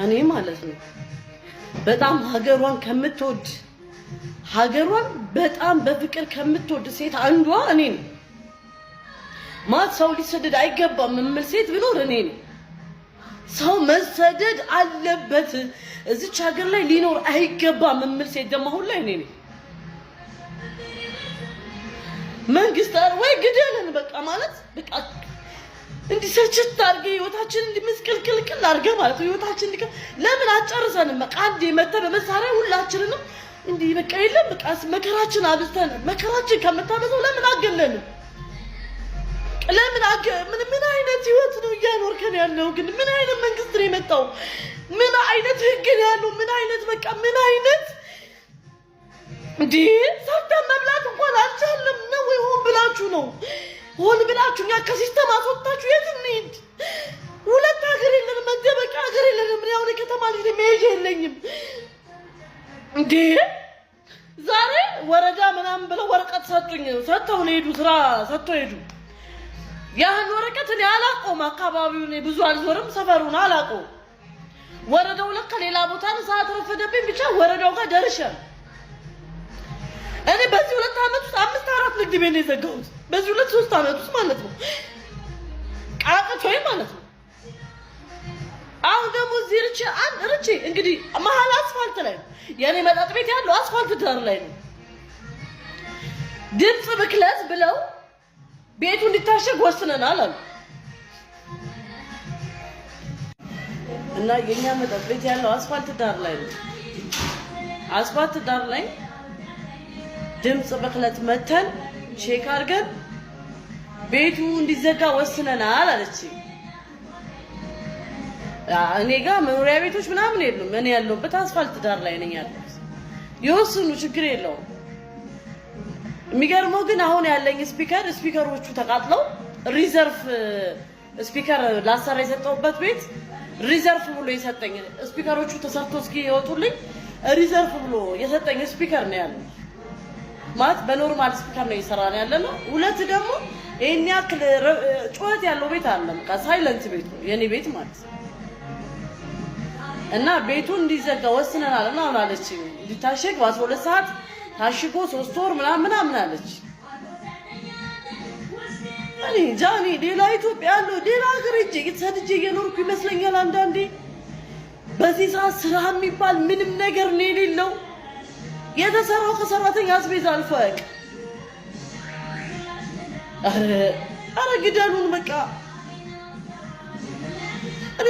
እኔ ማለት ነው በጣም ሀገሯን ከምትወድ ሀገሯን በጣም በፍቅር ከምትወድ ሴት አንዷ እኔ ነኝ። ማት ሰው ሊሰደድ አይገባም የምል ሴት ቢኖር እኔ ነኝ። ሰው መሰደድ አለበት እዚች ሀገር ላይ ሊኖር አይገባም የምል ሴት ደግሞ ሁሉ እኔ ነኝ። መንግስት ወይ ግደለን በቃ ማለት በቃ እንዲሰችት አርገ ህይወታችን እንዲመስቀልቅልቅል አርገ ማለት ህይወታችን ለምን አጨርሰንም በቃ አንዴ መተ በመሳሪያ ሁላችንንም እንዲ በቃ የለም በቃ መከራችን አብዝተን መከራችን ከመታበዘው ለምን አገለንም ለምን ምን አይነት ህይወት ነው እያኖርከን ያለው? ግን ምን አይነት መንግስት ነው የመጣው? ምን አይነት ህግ ነው ያለው? ምን አይነት በቃ ምን አይነት እንዴ ሰርተን መብላት እንኳን አልቻለም ነው ወይ? ሆን ብላችሁ ነው ሆን ብላችሁ ያ ከሲስተም አስወጣችሁ የት እንሂድ? ሁለት ሀገር የለንም መደበቂያ ሀገር የለንም። ምን ያው ከተማ ልጅ መሄጃ የለኝም እንዴ ዛሬ ወረዳ ምናምን ብለው ወረቀት ሰጡኝ። ሰጥተው ነው ሄዱ፣ ስራ ሰጥተው ሄዱ። ያን ወረቀት እኔ አላውቀውም፣ አካባቢውን ብዙ አልዞርም፣ ሰፈሩን አላውቀውም። ወረዳው ለካ ሌላ ቦታ ነው። ሰዓት ረፈደብኝ፣ ብቻ ወረዳው ጋር ደርሻለሁ። እኔ በዚህ 2 አመት ውስጥ 5-4 ንግድ ቤት ነው የዘጋሁት። በዚህ 2-3 አመት ውስጥ ማለት ነው ቃቅቶኝ ማለት ነው። አሁን ደግሞ እዚህ ርቼ እንግዲህ መሀል አስፋልት ላይ ነው የኔ መጠጥ ቤት ያለው፣ አስፋልት ዳር ላይ ነው። ድምፅ ብክለት ብለው ቤቱ እንዲታሸግ ወስነናል አሉ እና የኛ መጠጥ ቤት ያለው አስፋልት ዳር ላይ ነው። አስፋልት ዳር ላይ ድምፅ ብክለት መተን ቼክ አድርገን ቤቱ እንዲዘጋ ወስነናል አለች። እኔ ጋር መኖሪያ ቤቶች ምናምን የሉም። እኔ ያለሁበት አስፋልት ዳር ላይ ነኝ ያለሁት። ይወስኑ ችግር የለውም። የሚገርመው ግን አሁን ያለኝ ስፒከሮቹ ተቃጥለው ሪዘርቭ ስፒከር ላሰራ የሰጠሁበት ቤት ሪዘርቭ ብሎ የሰጠኝ ስፒከሮቹ ተሰርቶ እስኪ ይወጡልኝ ሪዘርቭ ብሎ የሰጠኝ ስፒከር ነው ያለው። ማለት በኖርማል ስፒከር ነው እየሰራን ያለነው። ሁለት ደግሞ ይሄን ያክል ጩኸት ያለው ቤት አለ። በቃ ሳይለንት ቤት ነው የኔ ቤት ማለት እና ቤቱ እንዲዘጋ ወስነናል እና አሁን አለች እንዲታሸግ በ12 ሰዓት ታሽጎ 3 ወር ምናምን አለች። እኔ ጃኒ ሌላ ኢትዮጵያ ያለው ሌላ ሀገር እጄ ተሰድጄ እየኖርኩ ይመስለኛል አንዳንዴ። በዚህ ሰዓት ስራ የሚባል ምንም ነገር ነው የሌለው። የተሰራው ከሰራተኛ አስቤዛ አልፈቅ አረ ግደሉን በቃ እኔ